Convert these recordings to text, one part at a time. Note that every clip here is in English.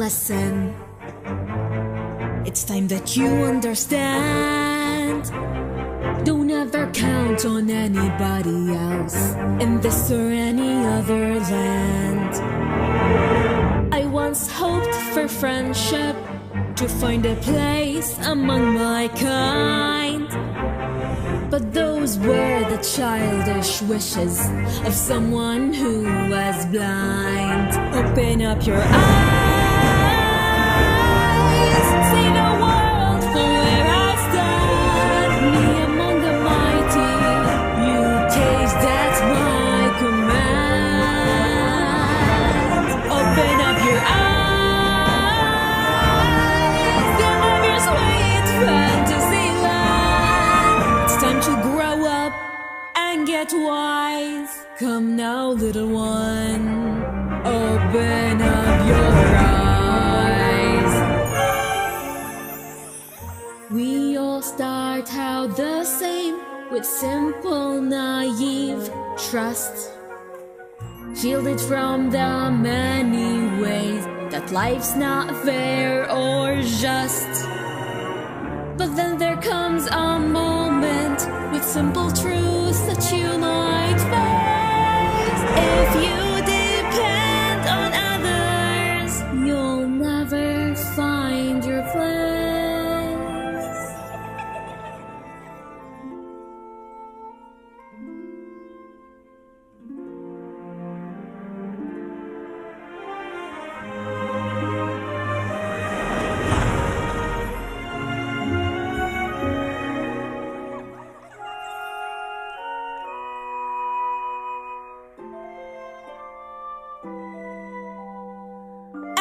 lesson. It's time that you understand. Don't ever count on anybody else in this or any other land. I once hoped for friendship, to find a place among my kind, but those were the childish wishes of someone who was blind. Open up your eyes, see the world from where I stand. Me among the mighty, you taste, that's my command. Open up your eyes, get of your sweet fantasy land. It's time to grow up and get wise. Come now, little one, open up your eyes. We all start out the same, with simple, naive trust, shielded from the many ways that life's not fair or just. But then there comes a moment with simple truths that you might face. If you depend on others, you'll never find your place.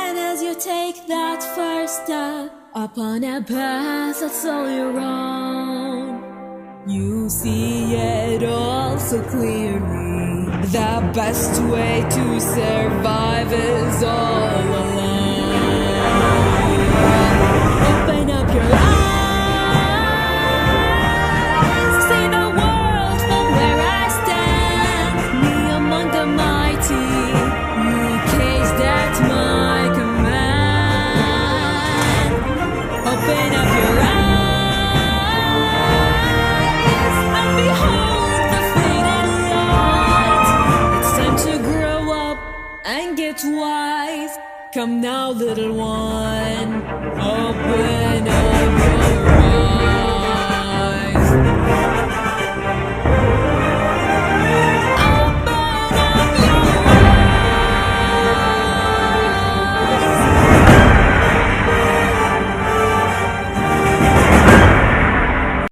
And as you take that first step upon a path that's all your own, you see it all so clearly. The best way to survive is all alone. Open up your eyes, see the world from where I stand. Me among the mighty, you case, that's my command. Open up your eyes and behold the faded light. It's time to grow up and get wise. Come now, little one, open up your eyes.